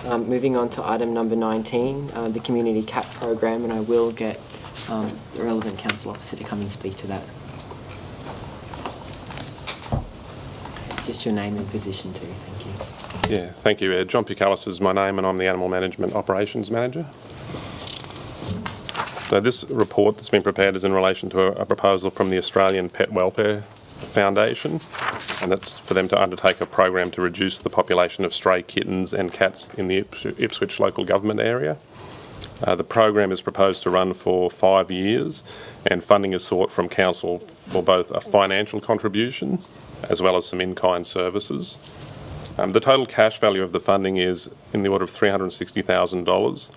Moving on to item number 19, the Community CAT program, and I will get the relevant council officer to come and speak to that. Just your name and position too, thank you. Yeah, thank you. John Pucalis is my name and I'm the Animal Management Operations Manager. So this report that's been prepared is in relation to a proposal from the Australian Pet Welfare Foundation, and that's for them to undertake a program to reduce the population of stray kittens and cats in the Ipswich local government area. The program is proposed to run for 5 years, and funding is sought from council for both a financial contribution as well as some in-kind services. The total cash value of the funding is in the order of $360,000,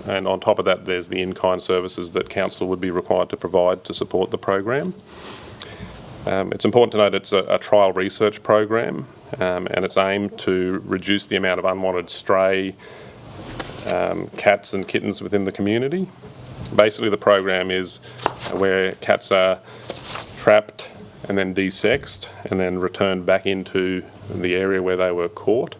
and on top of that there's the in-kind services that council would be required to provide to support the program. It's important to note it's a trial research program, and it's aimed to reduce the amount of unwanted stray cats and kittens within the community. Basically the program is where cats are trapped and then desexed and then returned back into the area where they were caught,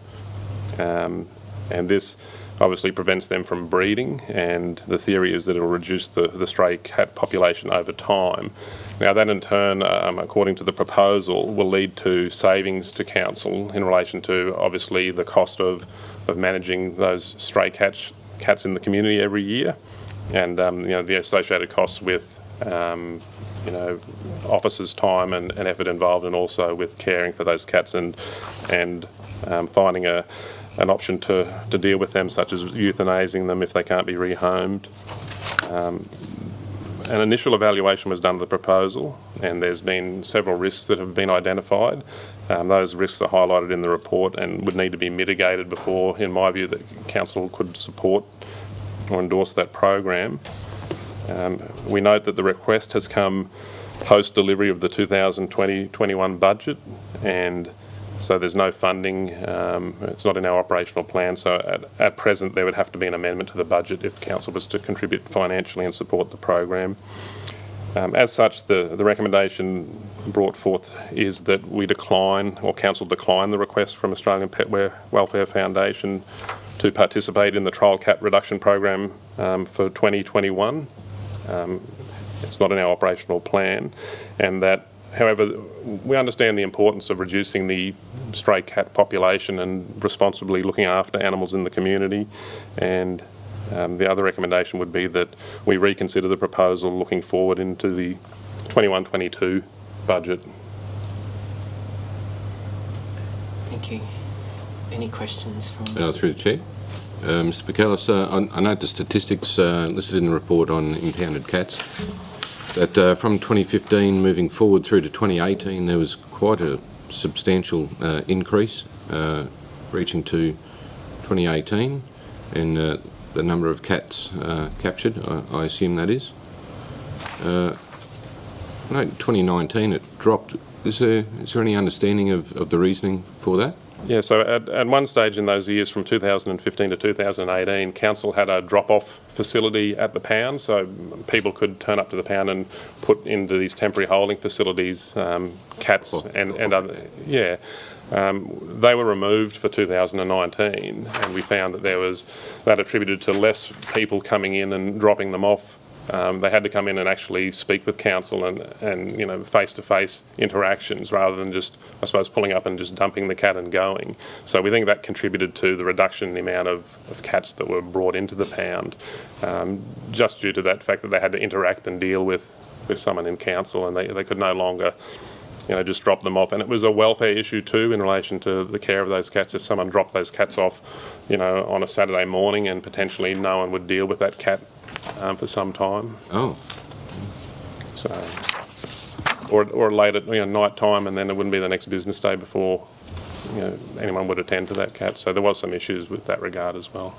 and this obviously prevents them from breeding, and the theory is that it will reduce the stray cat population over time. Now that in turn, according to the proposal, will lead to savings to council in relation to obviously the cost of managing those stray cats in the community every year, and the associated costs with officers' time and effort involved, and also with caring for those cats and finding an option to deal with them, such as euthanasing them if they can't be rehomed. An initial evaluation was done of the proposal, and there's been several risks that have been identified. Those risks are highlighted in the report and would need to be mitigated before, in my view, that council could support or endorse that program. We note that the request has come post-delivery of the 2020-21 budget, and so there's no funding. It's not in our operational plan, so at present there would have to be an amendment to the budget if council was to contribute financially and support the program. As such, the recommendation brought forth is that we decline, or council decline, the request from Australian Pet Welfare Foundation to participate in the trial cat reduction program for 2021. It's not in our operational plan, and that, however, we understand the importance of reducing the stray cat population and responsibly looking after animals in the community, and the other recommendation would be that we reconsider the proposal looking forward into the 21-22 budget. Thank you. Any questions from... Through the Chair. Mr Pucalis, I note the statistics listed in the report on impounded cats, that from 2015 moving forward through to 2018 there was quite a substantial increase reaching to 2018 in the number of cats captured, I assume that is. I know in 2019 it dropped. Is there any understanding of the reasoning for that? Yeah, so at one stage in those years from 2015 to 2018, council had a drop-off facility at the pound, so people could turn up to the pound and put into these temporary holding facilities cats and other, yeah. They were removed for 2019, and we found that that attributed to less people coming in and dropping them off. They had to come in and actually speak with council and face-to-face interactions rather than just, I suppose, pulling up and just dumping the cat and going. So we think that contributed to the reduction in the amount of cats that were brought into the pound, just due to that fact that they had to interact and deal with someone in council, and they could no longer just drop them off. And it was a welfare issue too in relation to the care of those cats. If someone dropped those cats off, on a Saturday morning, and potentially no one would deal with that cat for some time. Oh. So, or late at night time, and then it wouldn't be the next business day before anyone would attend to that cat. So there was some issues with that regard as well.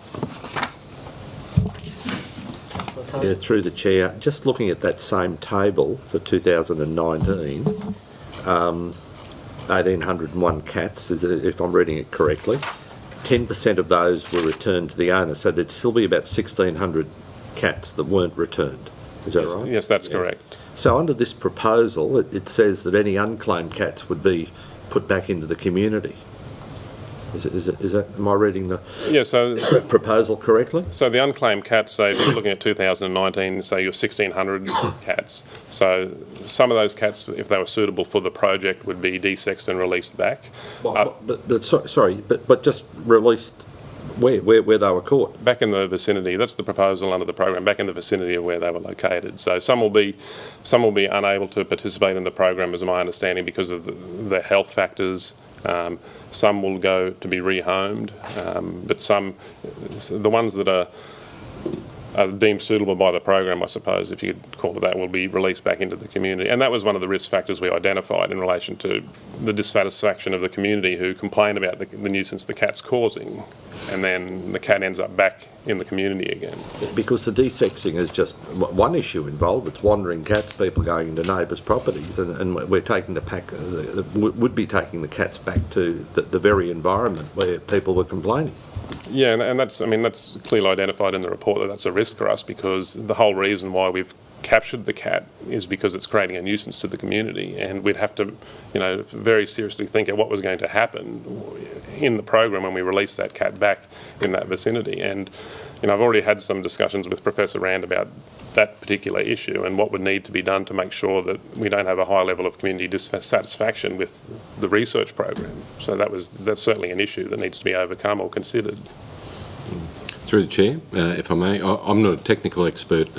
Yeah, through the Chair, just looking at that same table for 2019, 1,801 cats, if I'm reading it correctly, 10% of those were returned to the owner, so there'd still be about 1,600 cats that weren't returned. Is that right? Yes, that's correct. So under this proposal, it says that any unclaimed cats would be put back into the community. Am I reading the Yeah, so proposal correctly? So the unclaimed cats, say, if you're looking at 2019, say you're 1,600 cats. So some of those cats, if they were suitable for the project, would be desexed and released back. But just released where they were caught? Back in the vicinity. That's the proposal under the program. Back in the vicinity of where they were located. So some will be unable to participate in the program, is my understanding, because of the health factors. Some will go to be rehomed, but the ones that are deemed suitable by the program, I suppose, if you could call it that, will be released back into the community. And that was one of the risk factors we identified in relation to the dissatisfaction of the community who complain about the nuisance the cat's causing, and then the cat ends up back in the community again. Because the desexing is just one issue involved. It's wandering cats, people going into neighbours' properties, and we're taking would be taking the cats back to the very environment where people were complaining. Yeah, and that's clearly identified in the report, that's a risk for us, because the whole reason why we've captured the cat is because it's creating a nuisance to the community, and we'd have to, very seriously think of what was going to happen in the program when we release that cat back in that vicinity. And I've already had some discussions with Professor Rand about that particular issue and what would need to be done to make sure that we don't have a high level of community dissatisfaction with the research program. So that's certainly an issue that needs to be overcome or considered. Through the Chair, if I may, I'm not a technical expert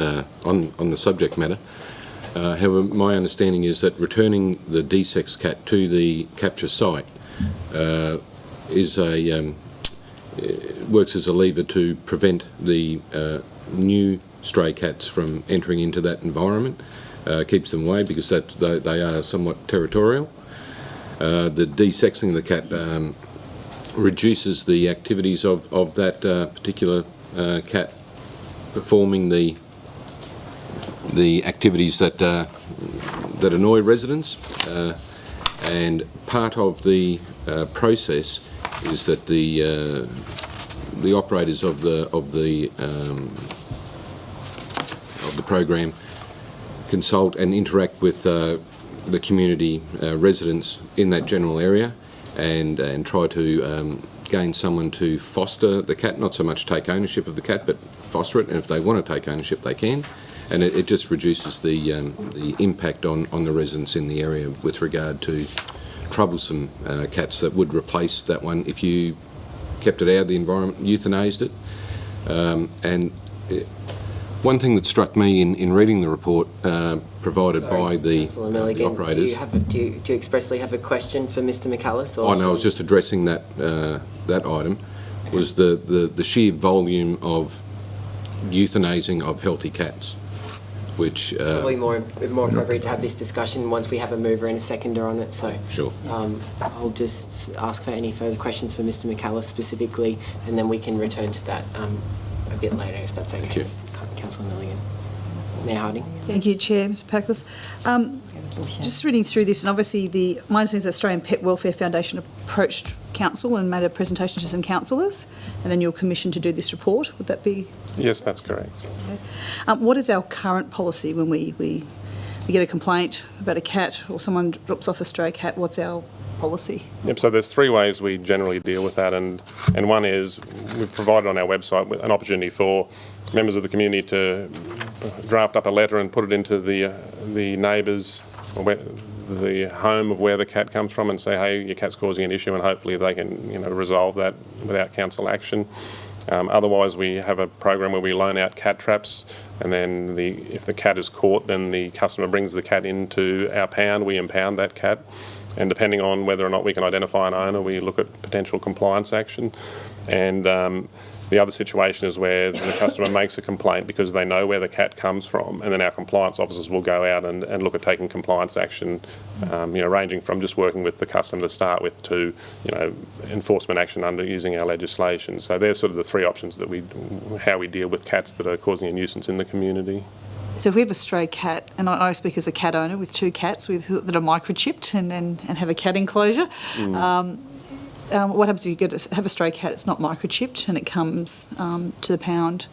on the subject matter. However, my understanding is that returning the desexed cat to the capture site works as a lever to prevent the new stray cats from entering into that environment, keeps them away because they are somewhat territorial. The desexing of the cat reduces the activities of that particular cat performing the activities that annoy residents, and part of the process is that the operators of the program consult and interact with the community residents in that general area, and try to gain someone to foster the cat, not so much take ownership of the cat, but foster it, and if they want to take ownership, they can. And it just reduces the impact on the residents in the area with regard to troublesome cats that would replace that one if you kept it out of the environment, euthanased it. One thing that struck me in reading the report provided by the operators... Do you expressly have a question for Mr McAllis? Oh no, I was just addressing that item, okay. Was the sheer volume of euthanasing of healthy cats, which... Probably more appropriate to have this discussion once we have a mover and a seconder on it, so... Sure. I'll just ask for any further questions for Mr McAllis specifically, and then we can return to that a bit later, if that's okay, Councillor Milligan. Mayor Harding. Thank you, Chair, Mr Packless. Just reading through this, and obviously my understanding is the Australian Pet Welfare Foundation approached Council and made a presentation to some councillors, and then you're commissioned to do this report. Would that be? Yes, that's correct. Okay. What is our current policy when we get a complaint about a cat or someone drops off a stray cat? What's our policy? Yep, so there's three ways we generally deal with that, and one is we've provided on our website an opportunity for members of the community to draft up a letter and put it into the neighbours or the home of where the cat comes from and say, hey, your cat's causing an issue, and hopefully they can resolve that without council action. Otherwise, we have a program where we loan out cat traps, and then if the cat is caught, then the customer brings the cat into our pound, we impound that cat, and depending on whether or not we can identify an owner, we look at potential compliance action. And the other situation is where the customer makes a complaint because they know where the cat comes from, and then our compliance officers will go out and look at taking compliance action, ranging from just working with the customer to start with to, enforcement action under using our legislation. So there's sort of the three options that how we deal with cats that are causing a nuisance in the community. So if we have a stray cat, and I speak as a cat owner with two cats that are microchipped and have a cat enclosure, what happens if you have a stray cat that's not microchipped and it comes to the pound?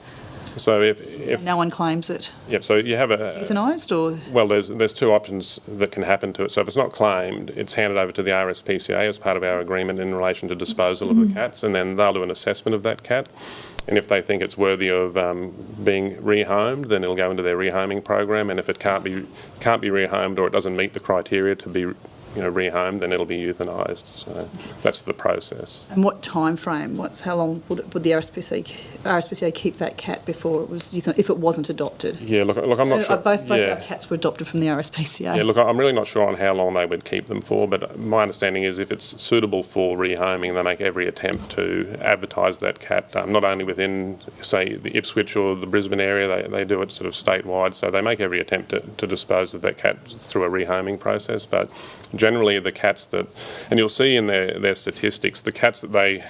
So if No one claims it. yep, so you have It's a euthanised, or well, there's two options that can happen to it. So if it's not claimed, it's handed over to the RSPCA as part of our agreement in relation to disposal of the cats, and then they'll do an assessment of that cat. And if they think it's worthy of being rehomed, then it'll go into their rehoming program. And if it can't be rehomed, or it doesn't meet the criteria to be rehomed, then it'll be euthanised. So that's the process. and what time frame? How long would the RSPCA keep that cat before it was if it wasn't adopted? Yeah, look, I'm not sure. Both our cats were adopted from the RSPCA. Yeah, look, I'm really not sure on how long they would keep them for, but my understanding is if it's suitable for rehoming, they make every attempt to advertise that cat, not only within, say, the Ipswich or the Brisbane area, they do it sort of statewide, so they make every attempt to dispose of that cat through a rehoming process. But generally the cats that, and you'll see in their statistics, the cats that they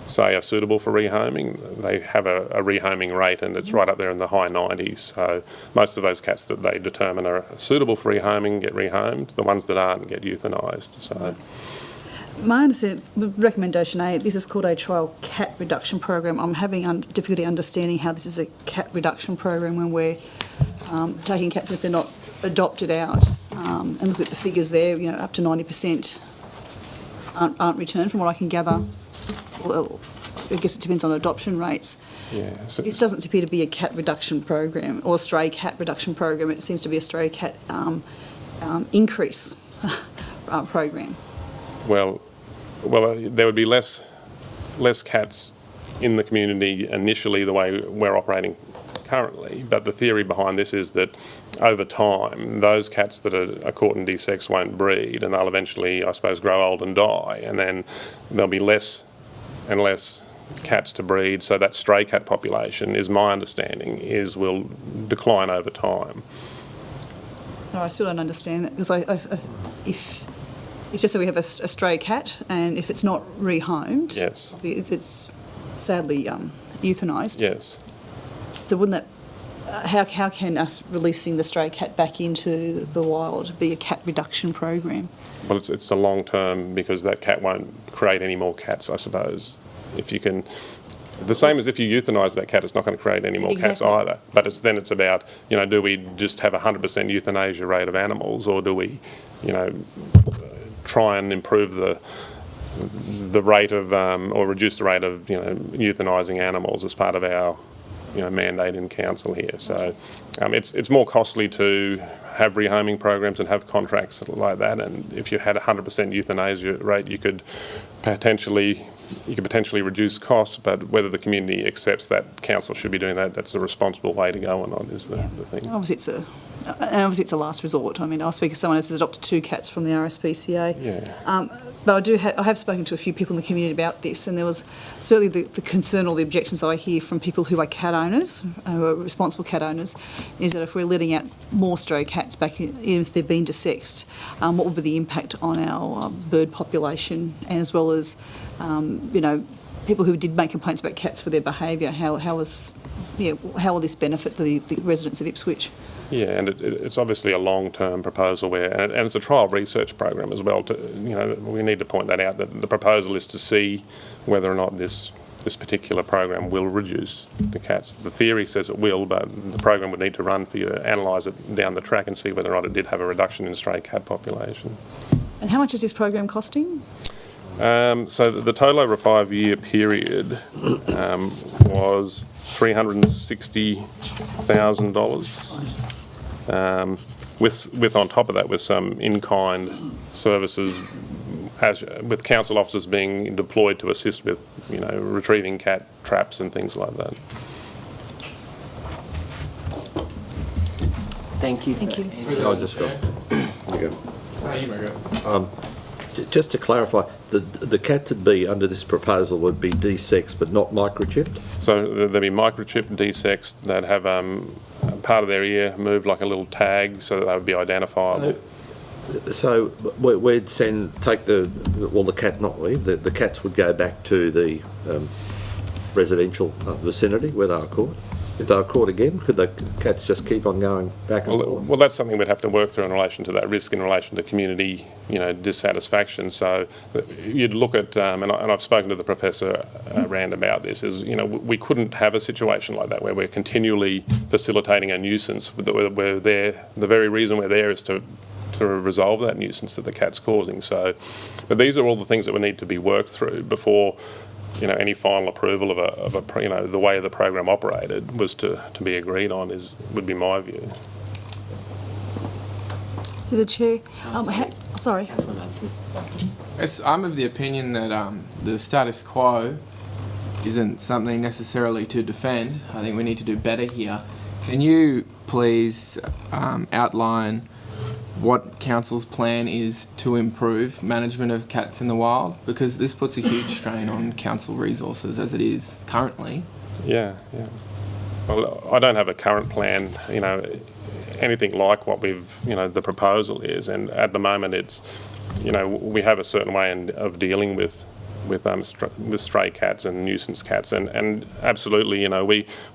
say are suitable for rehoming, they have a rehoming rate, and it's right up there in the high 90s. So most of those cats that they determine are suitable for rehoming get rehomed. The ones that aren't get euthanised. So My understanding, recommendation A, this is called a trial cat reduction program. I'm having difficulty understanding how this is a cat reduction program when we're taking cats if they're not adopted out. And look at the figures there, up to 90% aren't returned from what I can gather. Well, I guess it depends on adoption rates. yeah, so This doesn't appear to be a cat reduction program or a stray cat reduction program. It seems to be a stray cat increase program. well, there would be less cats in the community initially the way we're operating currently, but the theory behind this is that over time those cats that are caught in D-sex won't breed, and they'll eventually, I suppose, grow old and die, and then there'll be less and less cats to breed, so that stray cat population, is my understanding, will decline over time. So I still don't understand that, because if just so we have a stray cat, and if it's not rehomed, Yes. it's sadly euthanised. Yes. So wouldn't that, how can us releasing the stray cat back into the wild be a cat reduction program? Well, it's a long term, because that cat won't create any more cats, I suppose. If you can, the same as if you euthanise that cat, it's not going to create any more cats Exactly. either. But it's about, do we just have a 100% euthanasia rate of animals, or do we, try and improve the rate of, or reduce the rate of, euthanising animals as part of our, mandate in council here. So it's more costly to have rehoming programs and have contracts like that. And if you had a 100% euthanasia rate, you could potentially reduce costs, but whether the community accepts that council should be doing that, that's a responsible way to go on is the thing. Obviously it's a last resort. I mean, I'll speak as someone who has adopted 2 cats from the RSPCA. Yeah. But I have spoken to a few people in the community about this, and there was certainly the concern or the objections I hear from people who are cat owners, who are responsible cat owners, is that if we're letting out more stray cats back, even if they've been desexed, what would be the impact on our bird population, and as well as, people who did make complaints about cats for their behaviour, how will this benefit the residents of Ipswich? Yeah, and it's obviously a long-term proposal and it's a trial research program as well. We need to point that out, that the proposal is to see whether or not this particular program will reduce the cats. The theory says it will, but the program would need to run for you to analyse it down the track and see whether or not it did have a reduction in stray cat population. And how much is this program costing? So the total over a 5-year period was $360,000. With on top of that, with some in-kind services, with council officers being deployed to assist with, retrieving cat traps and things like that. Thank you. Thank you. I just got. Just to clarify, the cats would be under this proposal would be desexed but not microchipped. So they'd be microchipped, desexed. They'd have part of their ear moved like a little tag, so that they would be identifiable. So we'd take the cat, not we, the cats would go back to the residential vicinity where they were caught. If they were caught again, could the cats just keep on going back and forth? Well, that's something we'd have to work through in relation to that risk, in relation to community, dissatisfaction. So you'd look at, and I've spoken to the Professor Rand about this, is, we couldn't have a situation like that where we're continually facilitating a nuisance. We're there, the very reason we're there is to resolve that nuisance that the cat's causing. So, but these are all the things that would need to be worked through before any final approval of the way the program operated was to be agreed on would be my view. To the Chair. Sorry. Councillor Madsen. Yes, I'm of the opinion that the status quo isn't something necessarily to defend. I think we need to do better here. Can you please outline what Council's plan is to improve management of cats in the wild? Because this puts a huge strain on Council resources as it is currently. Yeah. Well, I don't have a current plan, anything like what the proposal is, and at the moment it's, we have a certain way of dealing with stray cats and nuisance cats, and absolutely,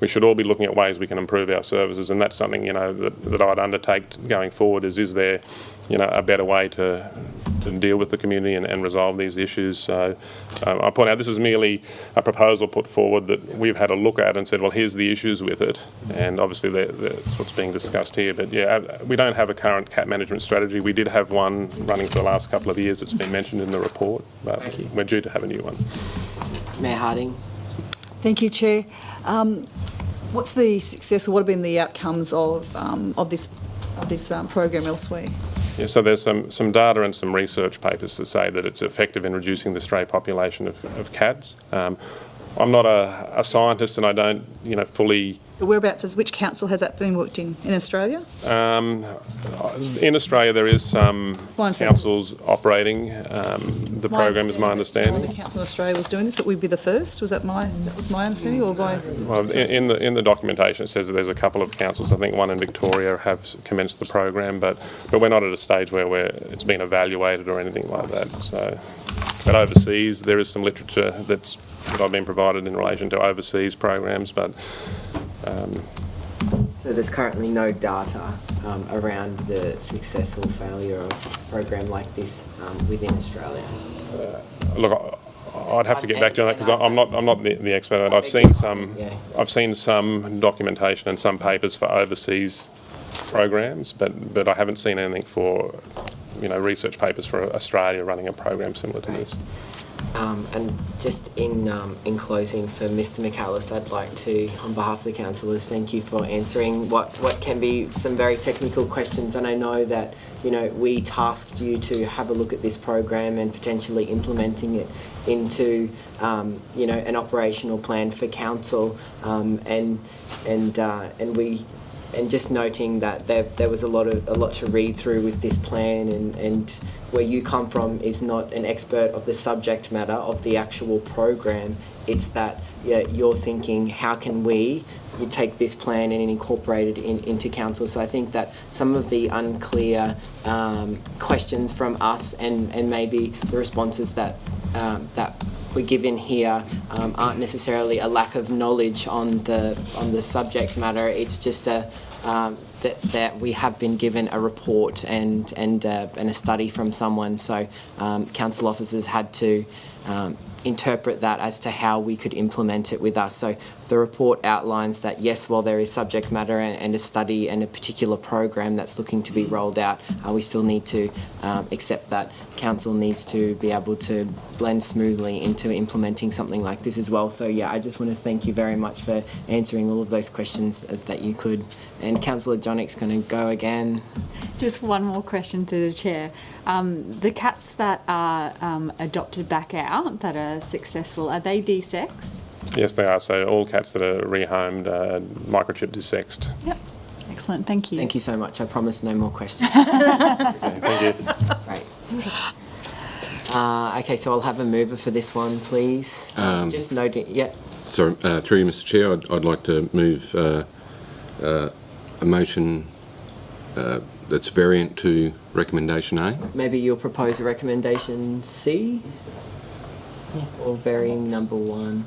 we should all be looking at ways we can improve our services, and that's something that I'd undertake going forward. Is there a better way to deal with the community and resolve these issues? So I point out this is merely a proposal put forward that we've had a look at and said, well, here's the issues with it, and obviously that's what's being discussed here. But yeah, we don't have a current cat management strategy. We did have one running for the last couple of years that's been mentioned in the report, but we're due to have a new one. Mayor Harding. Thank you, Chair. What's the success, or what have been the outcomes of this program elsewhere? Yeah, so there's some data and some research papers to say that it's effective in reducing the stray population of cats. I'm not a scientist, and I don't, fully. So whereabouts, which council has that been worked in Australia? In Australia, there is some councils operating the program, is my understanding. The council in Australia was doing this. That would be the first. That was my understanding, or by? Well, in the documentation, it says that there's a couple of councils. I think one in Victoria have commenced the program, but we're not at a stage where it's been evaluated or anything like that. So, but overseas, there is some literature that I've been provided in relation to overseas programs, but. So there's currently no data around the success or failure of a program like this within Australia. Look, I'd have to get back to you on that because I'm not the expert. I've seen some documentation and some papers for overseas programs, but I haven't seen anything for research papers for Australia running a program similar to this. And just in closing, for Mr McAllis, I'd like to, on behalf of the councillors, thank you for answering what can be some very technical questions. And I know that, we tasked you to have a look at this program and potentially implementing it into, an operational plan for council, and just noting that there was a lot to read through with this plan, and where you come from is not an expert of the subject matter of the actual program. It's that you're thinking, how can you take this plan and incorporate it into council? So I think that some of the unclear questions from us and maybe the responses that we're given here aren't necessarily a lack of knowledge on the subject matter. It's just that we have been given a report and a study from someone. So council officers had to interpret that as to how we could implement it with us. So the report outlines that, yes, while there is subject matter and a study and a particular program that's looking to be rolled out, we still need to accept that council needs to be able to blend smoothly into implementing something like this as well. So yeah, I just want to thank you very much for answering all of those questions that you could. And Councillor Johnnick's going to go again. Just one more question to the Chair. The cats that are adopted back out, that are successful, are they desexed? Yes, they are. So all cats that are rehomed are microchip desexed. Yep. Excellent. Thank you. Thank you so much. I promise no more questions. Thank you. Right. Okay, so I'll have a mover for this one, please. Just noting, yeah. Sorry, through you, Mr Chair, I'd like to move a motion that's variant to recommendation A. Maybe you'll propose a recommendation C? Yeah. Or varying number 1.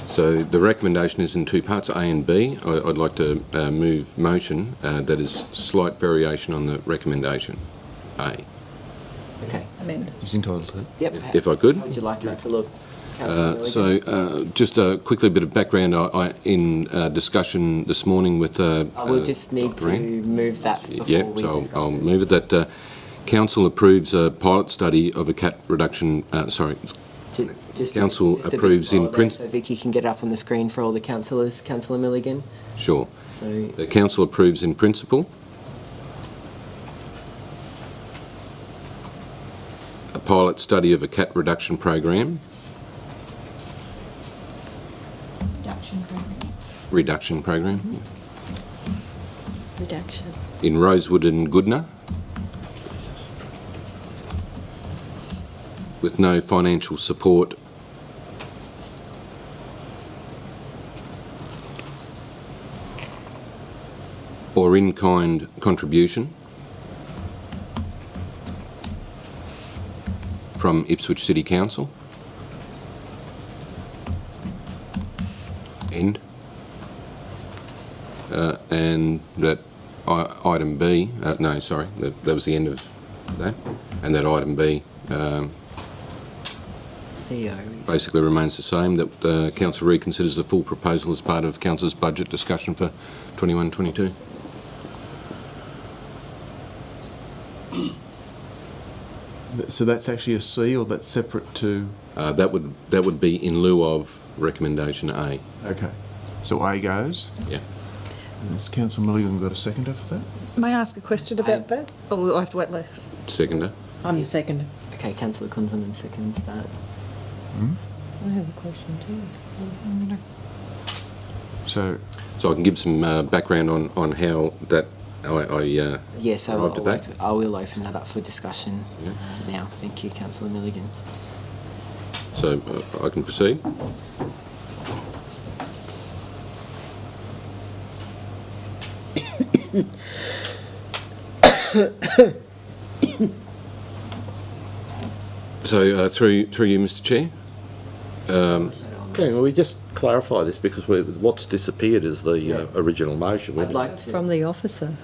So the recommendation is in two parts, A and B. I'd like to move motion that is slight variation on the recommendation, A. Okay. Amend. He's entitled to it. Yep. If I could. How would you like that to look, Councillor Milligan? So just quickly a bit of background. In discussion this morning with I will just need Dr. to Wren. move that before Yeah, we so discuss I'll it. move it that Council approves a pilot study of a cat reduction, Just Council just a bit approves in slower there, principle. So Vicky can get up on the screen for all the councillors. Councillor Milligan. Sure. So The Council approves in principle a pilot study of a cat reduction program, reduction program, Reduction. in Rosewood and Goodna, with no financial support or in-kind contribution from Ipswich City Council. End. And that item B, no, sorry, that was the end of that. And that item B CEO. basically remains the same, that Council reconsiders the full proposal as part of Council's budget discussion for 21-22. So that's actually a C, or that's separate to... That would be in lieu of recommendation A. Okay. So A goes. Yeah. Has Councillor Milligan got a seconder for that? May I ask a question about that? Or will I have to wait last? Seconder. I'm the second. Okay, Councillor Kunzelman seconds that. I have a question too. So, So I can give some background on how that Yeah, so arrived at that. I will open that up for discussion now. Thank you, Councillor Milligan. So I can proceed. So through you, Mr. Chair. Okay, well, we just clarify this because what's disappeared is the original motion. I'd like to. From the officer.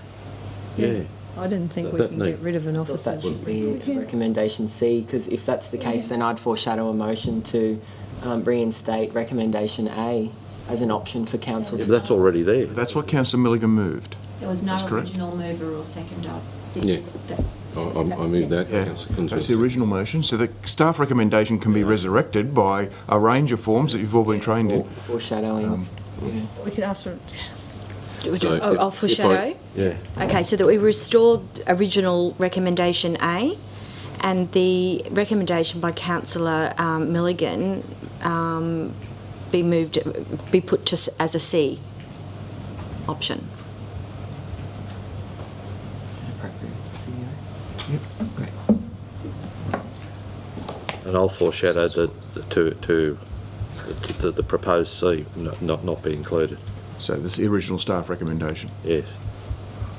Yeah. I didn't think we That can need- get rid of an I thought officer. that should be recommendation C, because if that's the case, then I'd foreshadow a motion to reinstate recommendation A as an option for council Yeah, to. but that's already there. that's what Councillor Milligan moved. There was no That's correct. original mover or seconder. This Yeah. is the. I move that. Yeah, Councillor Kunz that's the will- original motion. So the staff recommendation can be resurrected by a range of forms that you've all been trained in. Foreshadowing. Yeah. We can ask for... So I'll if foreshadow. Yeah. Okay, so that we restore original recommendation A, and the recommendation by Councillor Milligan be put to as a C option. Is that appropriate, CEO? Yep. Great. And I'll foreshadow the proposed C not be included. So this is the original staff recommendation. Yes.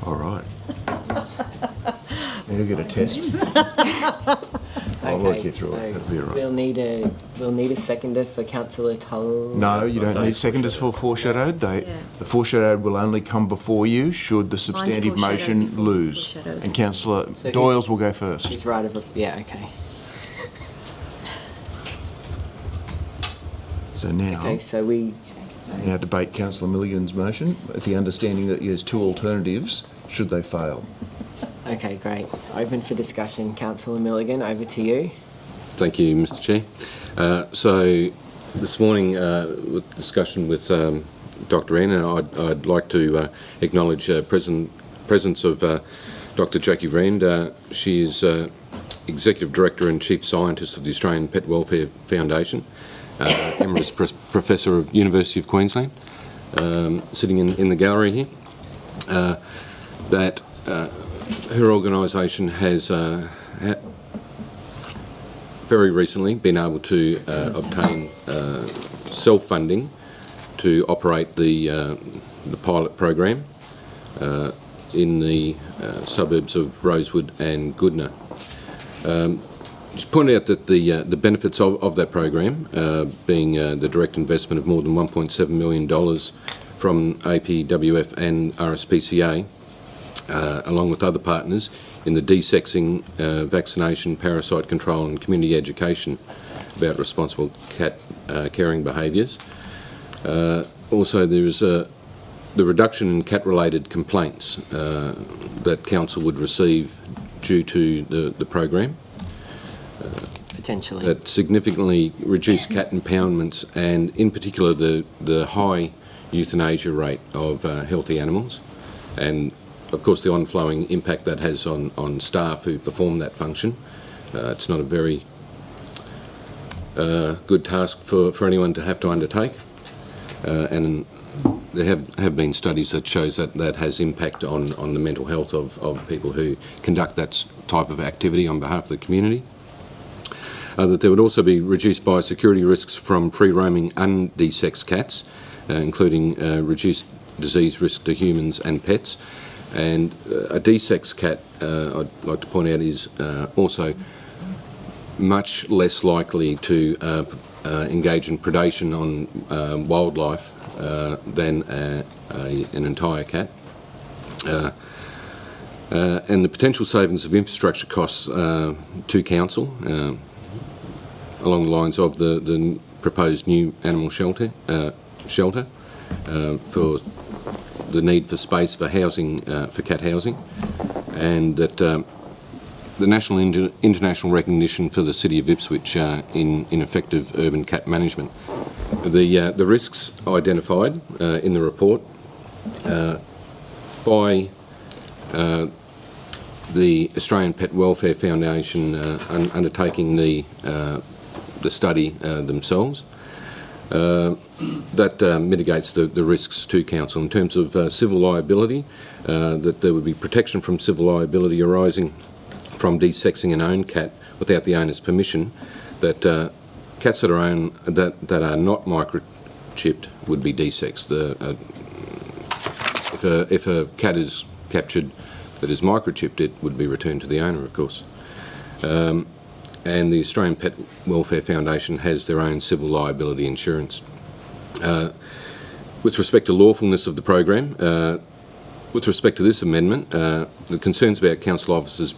All right. You'll get a test. I'll work you through it. That'll be all right. We'll need a seconder for Councillor Tull. No, you don't need seconders for foreshadowed. The foreshadowed will only come before you should the substantive foreshadowed motion before it's lose. foreshadowed. And Councillor So Doyles will go first. He's right of yeah. Okay. So now, Okay. So we. now debate Councillor Milligan's motion with the understanding that there's two alternatives should they fail. Okay. Great. Open for discussion. Councillor Milligan, over to you. Thank you, Mr. Chair. So this morning, with discussion with Dr. Anna, I'd like to acknowledge presence of Dr. Jackie Rand. She is Executive Director and Chief Scientist of the Australian Pet Welfare Foundation, Emeritus Professor of University of Queensland, sitting in the gallery here. That her organisation has very recently been able to obtain self-funding to operate the pilot program in the suburbs of Rosewood and Goodna. Just point out that the benefits of that program, being the direct investment of more than $1.7 million from APWF and RSPCA, along with other partners, in the desexing, vaccination, parasite control and community education about responsible cat caring behaviours. Also, there is the reduction in cat-related complaints that council would receive due to the program. Potentially. That significantly reduced cat impoundments and, in particular, the high euthanasia rate of healthy animals, and of course the on-flowing impact that has on staff who perform that function. It's not a very good task for anyone to have to undertake, and there have been studies that shows that has impact on the mental health of people who conduct that type of activity on behalf of the community. That there would also be reduced biosecurity risks from free-roaming undesexed cats, including reduced disease risk to humans and pets. And a desexed cat, I'd like to point out, is also much less likely to engage in predation on wildlife than an entire cat. And the potential savings of infrastructure costs to council, along the lines of the proposed new animal shelter for the need for space for housing, for cat housing, and that the national and international recognition for the City of Ipswich in effective urban cat management. The risks identified in the report by the Australian Pet Welfare Foundation undertaking the study themselves, that mitigates the risks to council in terms of civil liability, that there would be protection from civil liability arising from desexing an owned cat without the owner's permission, that cats that are not microchipped would be desexed. If a cat is captured that is microchipped, it would be returned to the owner, of course. And the Australian Pet Welfare Foundation has their own civil liability insurance. With respect to lawfulness of the program, with respect to this amendment, the concerns about council officers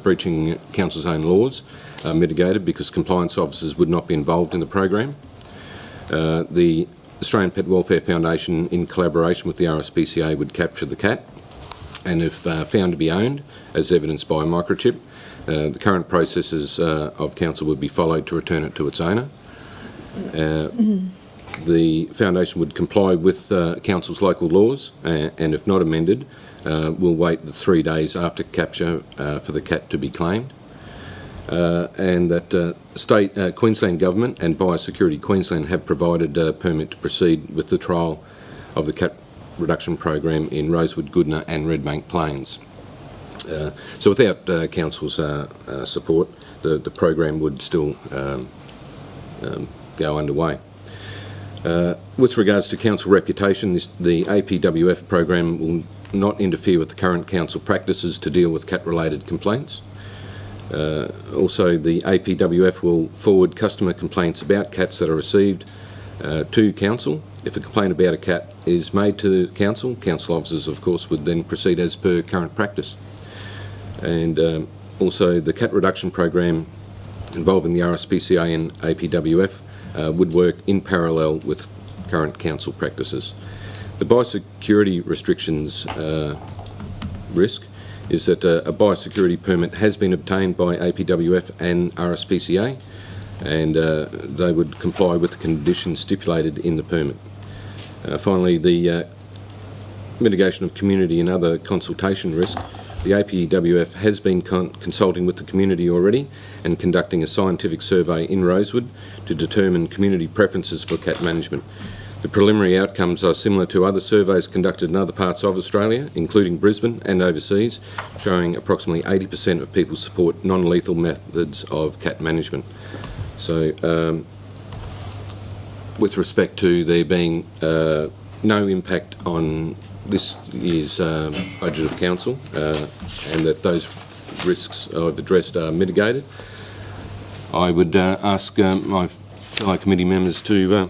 breaching council's own laws are mitigated because compliance officers would not be involved in the program. The Australian Pet Welfare Foundation, in collaboration with the RSPCA, would capture the cat, and if found to be owned, as evidenced by a microchip, the current processes of council would be followed to return it to its owner. The foundation would comply with council's local laws, and if not amended, will wait the 3 days after capture for the cat to be claimed. And that Queensland Government and Biosecurity Queensland have provided a permit to proceed with the trial of the cat reduction program in Rosewood, Goodna and Redbank Plains. So without council's support, the program would still go underway. With regards to council reputation, the APWF program will not interfere with the current council practices to deal with cat-related complaints. Also, the APWF will forward customer complaints about cats that are received to council. If a complaint about a cat is made to council, council officers, of course, would then proceed as per current practice. And also, the cat reduction program involving the RSPCA and APWF would work in parallel with current council practices. The biosecurity restrictions risk is that a biosecurity permit has been obtained by APWF and RSPCA, and they would comply with the conditions stipulated in the permit. Finally, the mitigation of community and other consultation risk. The APWF has been consulting with the community already and conducting a scientific survey in Rosewood to determine community preferences for cat management. The preliminary outcomes are similar to other surveys conducted in other parts of Australia, including Brisbane and overseas, showing approximately 80% of people support non-lethal methods of cat management. So, with respect to there being no impact on this year's budget of council, and that those risks I've addressed are mitigated, I would ask my fellow committee members to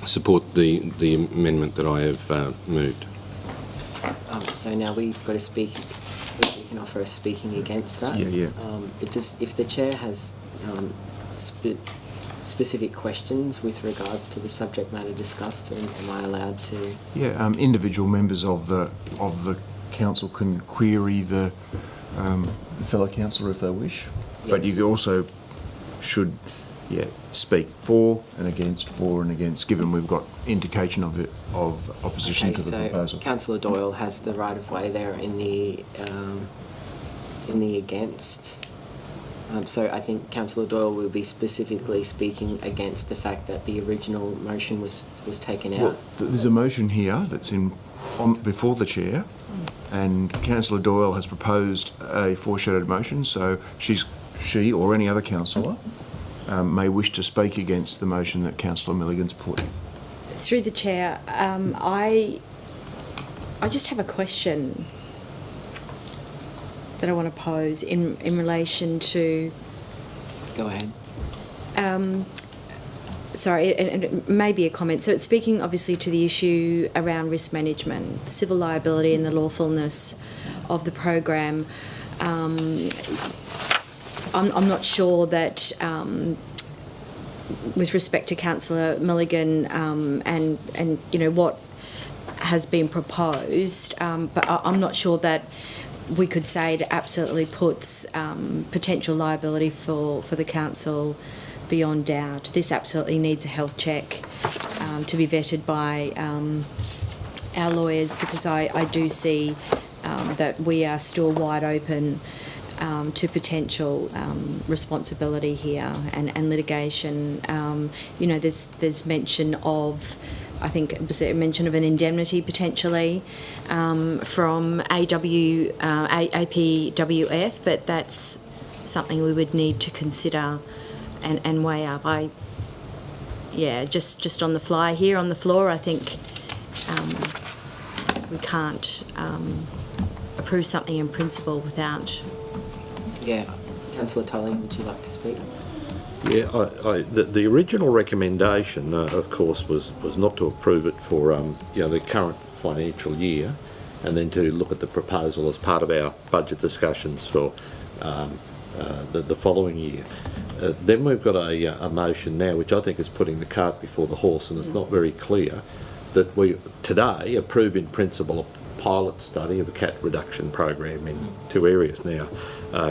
support the amendment that I have moved. So now we've got to speak. We can offer a speaking against that. Yeah. It just, if the chair has specific questions with regards to the subject matter discussed, am I allowed to? Yeah, individual members of the council can query the fellow councillor if they wish, but you also should, speak for and against, given we've got indication of opposition to the proposal. Councillor Doyle has the right of way there in the against. So I think Councillor Doyle will be specifically speaking against the fact that the original motion was taken out. Well, there's a motion here that's before the chair, and Councillor Doyle has proposed a foreshadowed motion, so she or any other councillor may wish to speak against the motion that Councillor Milligan's put. Through the chair, I just have a question that I want to pose in relation to. Go ahead. Sorry, and it may be a comment. So it's speaking obviously to the issue around risk management, civil liability and the lawfulness of the program. I'm not sure that with respect to Councillor Milligan and what has been proposed, but I'm not sure that we could say it absolutely puts potential liability for the council beyond doubt. This absolutely needs a health check to be vetted by our lawyers, because I do see that we are still wide open to potential responsibility here and litigation. There's mention of, I think, was there a mention of an indemnity potentially from APWF, but that's something we would need to consider and weigh up. Just on the fly here on the floor, I think we can't approve something in principle without. Yeah, Councillor Tulling, would you like to speak? Yeah, the original recommendation, of course, was not to approve it for the current financial year, and then to look at the proposal as part of our budget discussions for the following year. Then we've got a motion now, which I think is putting the cart before the horse, and it's not very clear that we today approve in principle a pilot study of a cat reduction program in two areas. Now,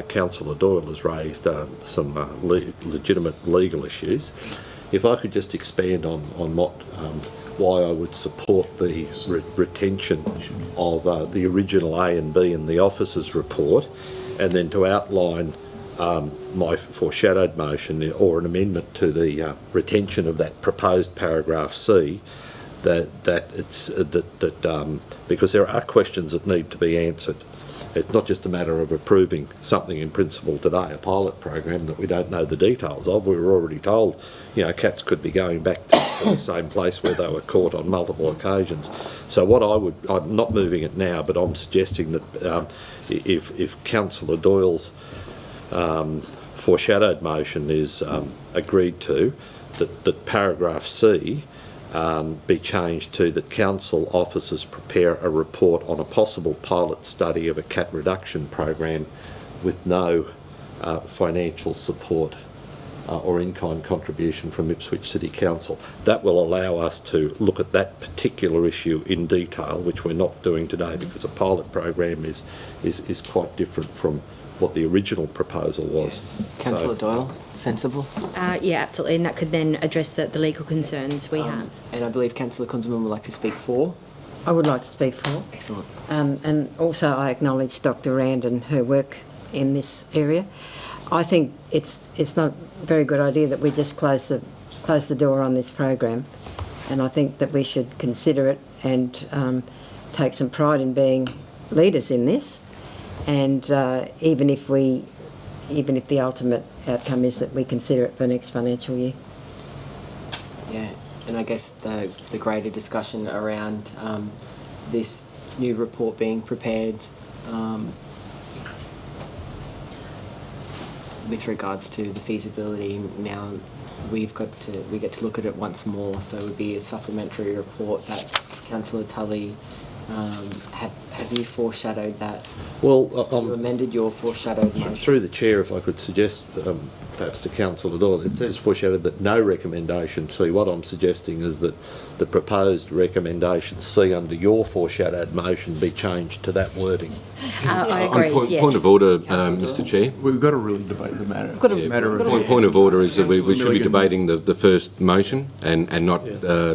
Councillor Doyle has raised some legitimate legal issues. If I could just expand on why I would support the retention of the original A and B in the officer's report, and then to outline my foreshadowed motion or an amendment to the retention of that proposed paragraph C, because there are questions that need to be answered. It's not just a matter of approving something in principle today, a pilot program that we don't know the details of. We were already told, cats could be going back to the same place where they were caught on multiple occasions. So I'm not moving it now, but I'm suggesting that if Councillor Doyle's foreshadowed motion is agreed to, that paragraph C be changed to that council officers prepare a report on a possible pilot study of a cat reduction program with no financial support or in-kind contribution from Ipswich City Council. That will allow us to look at that particular issue in detail, which we're not doing today because a pilot program is quite different from what the original proposal was. Councillor Doyle, sensible? Yeah, absolutely, and that could then address the legal concerns we have. And I believe Councillor Kunzelman would like to speak for. I would like to speak for. Excellent. And also I acknowledge Dr. Rand and her work in this area. I think it's not a very good idea that we just close the door on this program, and I think that we should consider it and take some pride in being leaders in this. And even if the ultimate outcome is that we consider it for next financial year. Yeah, and I guess the greater discussion around this new report being prepared with regards to the feasibility, now we get to look at it once more. So it would be a supplementary report that Councillor Tully, have you foreshadowed that? Well, You amended your foreshadowed motion. through the chair, if I could suggest, perhaps to Councillor Doyle, it says foreshadowed that no recommendation C. What I'm suggesting is that the proposed recommendation C under your foreshadowed motion be changed to that wording. I agree, yes. Point of order, Mr Chair. We've got to really debate the matter. Got to- matter of Point of order is that we Councillor should be Milligan's- debating the first motion and not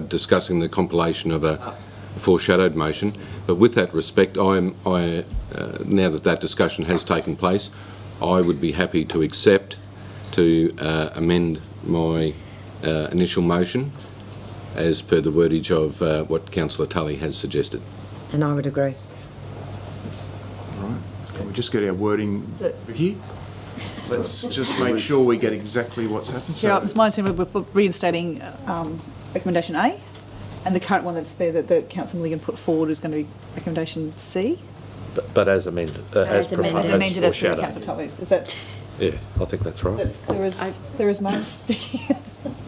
discussing the compilation of a foreshadowed motion. But with that respect, now that discussion has taken place, I would be happy to accept to amend my initial motion as per the wordage of what Councillor Tully has suggested. And I would agree. All right. Can we just get our wording, So- Vicky? Let's just make sure we get exactly what's happened. So, it's my understanding we're reinstating recommendation A, and the current one that's there that Councillor Milligan put forward is going to be recommendation C, But as amended, As amended. proposed, as amended as per foreshadowed. Councillor Tully's. Is that Yeah, I think that's right. clear as mud?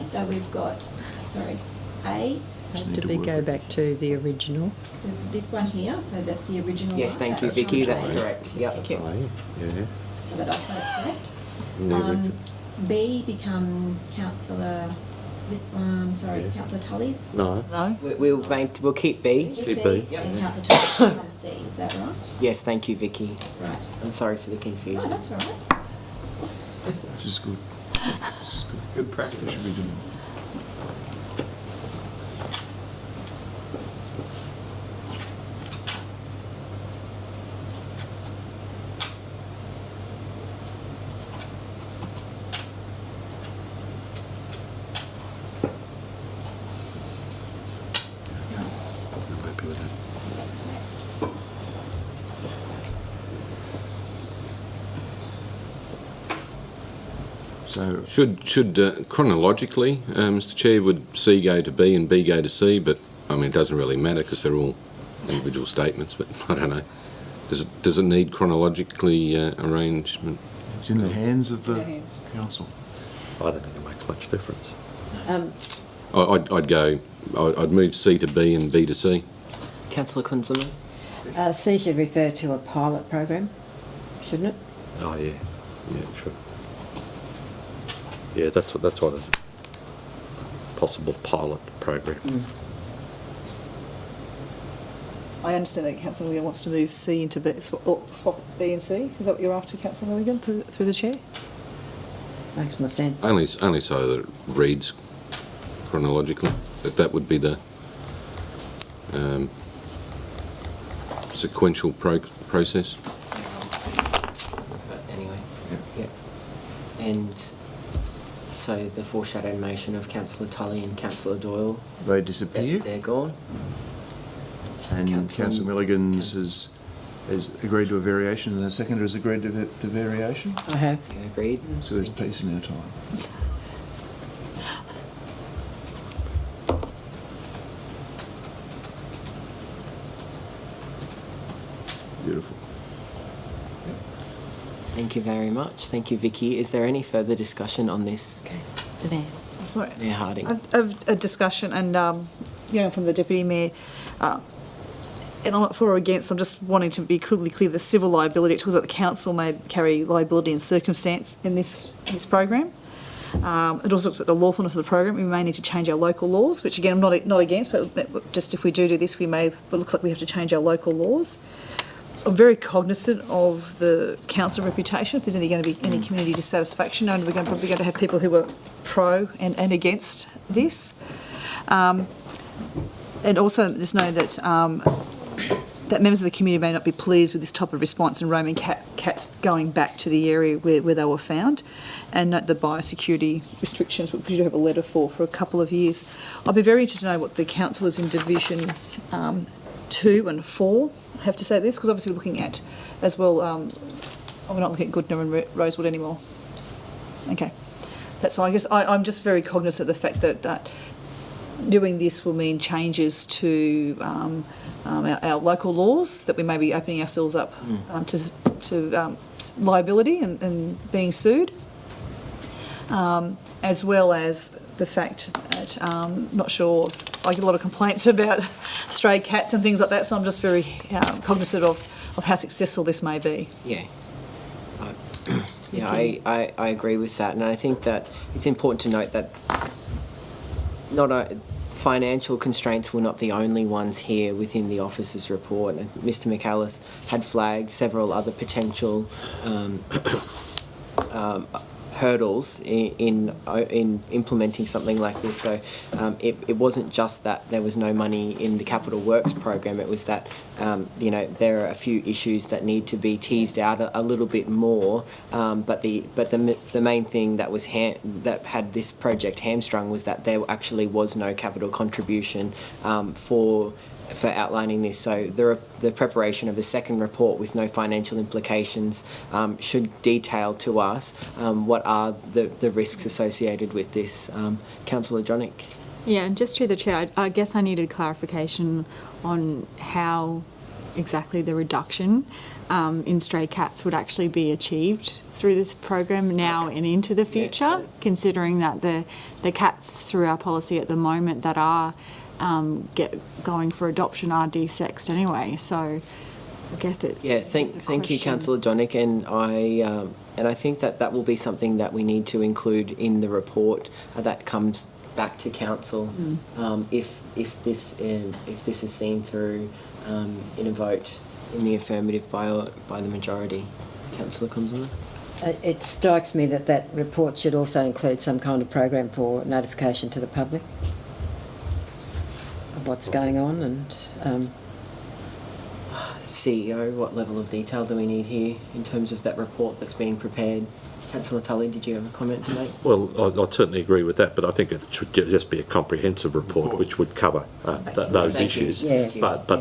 So we've got, sorry, A, Did we go back to the original? this one here, so that's the original one. Yes, thank you, that was Vicky. from That's Jane. correct. Yep. Thank you. Yeah. So that I've got it correct. No, B becomes Councillor, this one, sorry, Yeah. Councillor Tully's. no. No. We'll keep B. Keep B. And Councillor Tully's becomes C, is that right? Yes, thank you, Vicky. Right. I'm sorry for the No, confusion. that's all right. This is good. This is good. Good practice. We should be doing. I'm happy with that. So, Should chronologically, Mr Chair, would C go to B and B go to C? But I mean, it doesn't really matter because they're all individual statements. But I don't know. Does it need chronologically arrangement? it's in the hands of the In their hands. council. I don't think it makes much difference. I'd move C to B and B to C. Councillor Kunzelman? C should refer to a pilot program, shouldn't it? Oh, yeah. Yeah, sure. Yeah, that's what a possible pilot program. I understand that Councillor Milligan wants to move C into B, swap B and C. Is that what you're after, Councillor Milligan, through the chair? Makes more sense. Only so that it reads chronologically. That would be the sequential process. But anyway, yeah. And so the foreshadowed motion of Councillor Tully and Councillor Doyle, They disappear, they're gone. and Councillor- Councillor Milligan's has agreed to a variation, and the seconder has agreed to the variation. I have. You agreed? So there's peace in our time. Beautiful. Thank you very much. Thank you, Vicky. Is there any further discussion on this? Okay. The mayor. Sorry. Mayor Harding. Of a discussion and, from the Deputy Mayor, and I'm not for or against, I'm just wanting to be crudely clear, the civil liability, it talks about the council may carry liability and circumstance in this program. It also looks at the lawfulness of the program. We may need to change our local laws, which again, I'm not against, but just if we do this, it looks like we have to change our local laws. I'm very cognizant of the council reputation. If there's going to be any community dissatisfaction, and we're probably going to have people who are pro and against this. And also just know that that members of the community may not be pleased with this type of response in roaming cats going back to the area where they were found, and note the biosecurity restrictions, which we do have a letter for a couple of years. I'll be very interested to know what the councillors in Division 2 and 4 have to say this, because obviously we're looking at as well, we're not looking at Goodna and Rosewood anymore. Okay, that's why I guess I'm just very cognizant of the fact that doing this will mean changes to our local laws, that we may be opening ourselves up to liability and being sued. as well as the fact that not sure, I get a lot of complaints about stray cats and things like that, so I'm just very cognizant of how successful this may be. Yeah. I agree with that, and I think that it's important to note that financial constraints were not the only ones here within the officer's report. And Mr. McAllis had flagged several other potential hurdles in implementing something like this. So it wasn't just that there was no money in the Capital Works program. It was that there are a few issues that need to be teased out a little bit more. But the main thing that was that had this project hamstrung was that there actually was no capital contribution for outlining this. So the preparation of a second report with no financial implications should detail to us what are the risks associated with this. Councillor Jonick. Yeah, and just through the chair, I guess I needed clarification on how exactly the reduction in stray cats would actually be achieved through this program now and into the future, considering that the cats through our policy at the moment that are going for adoption are desexed anyway. So I get that. Yeah, thank you, Councillor Jonick, and I think that will be something that we need to include in the report that comes back to council if this is seen through in a vote in the affirmative by the majority. Councillor Kumsala. It strikes me that report should also include some kind of program for notification to the public of what's going on and. CEO, what level of detail do we need here in terms of that report that's being prepared? Councillor Tully, did you have a comment to make? Well, I'd certainly agree with that, but I think it should just be a comprehensive report which would cover those issues. But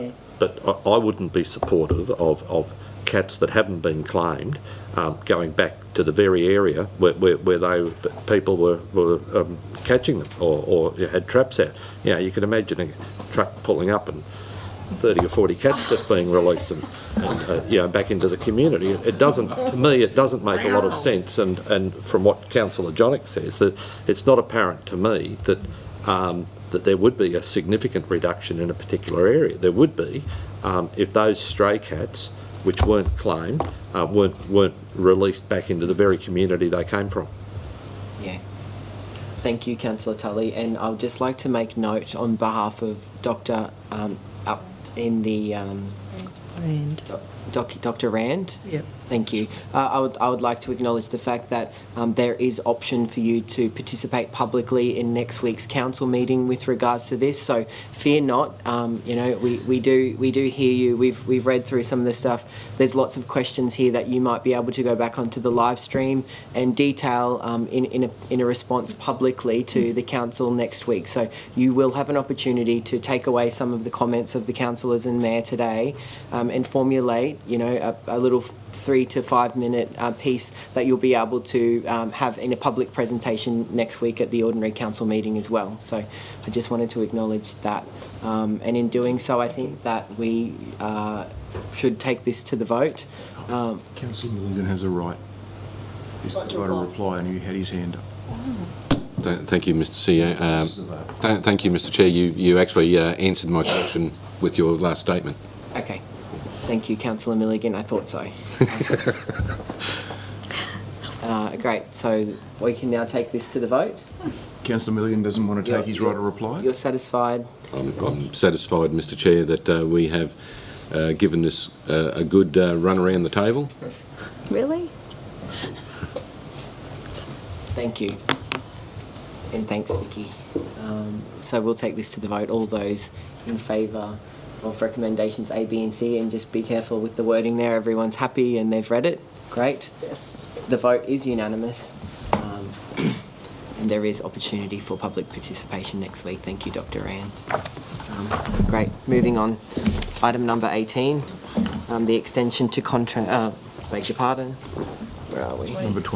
I wouldn't be supportive of cats that haven't been claimed going back to the very area where people were catching them or had traps out. You can imagine a truck pulling up and 30 or 40 cats just being released and back into the community. It doesn't, to me, it doesn't make a lot of sense. And from what Councillor Jonick says, that it's not apparent to me that that there would be a significant reduction in a particular area. There would be if those stray cats, which weren't claimed, weren't released back into the very community they came from. Yeah. Thank you, Councillor Tully. And I'd just like to make note on behalf of Dr. Up in the Rand. Dr. Rand. Yep. Thank you. I would like to acknowledge the fact that there is option for you to participate publicly in next week's council meeting with regards to this. So fear not. We do hear you. We've read through some of the stuff. There's lots of questions here that you might be able to go back onto the live stream and detail in a response publicly to the council next week. So you will have an opportunity to take away some of the comments of the councillors and mayor today and formulate, a little 3 to 5 minute piece that you'll be able to have in a public presentation next week at the ordinary council meeting as well. So I just wanted to acknowledge that, and in doing so I think that we should take this to the vote. Councillor Milligan has a right to reply, and he had his hand up. Thank you, Mr. CEO. Thank you, Mr. Chair. You actually answered my question with your last statement. Okay. Thank you, Councillor Milligan. I thought so. Great. So we can now take this to the vote. Councillor Milligan doesn't want to take his right of reply? You're satisfied? I'm satisfied, Mr. Chair, that we have given this a good run around the table. Really? Thank you. And thanks, Vicky. So we'll take this to the vote. All those in favour of recommendations A, B and C, and just be careful with the wording there. Everyone's happy and they've read it. Great. Yes. The vote is unanimous, and there is opportunity for public participation next week. Thank you, Dr. Rand. Great. Moving on. Item number 18, the extension to contract. Beg your pardon. Where are we? Number 20.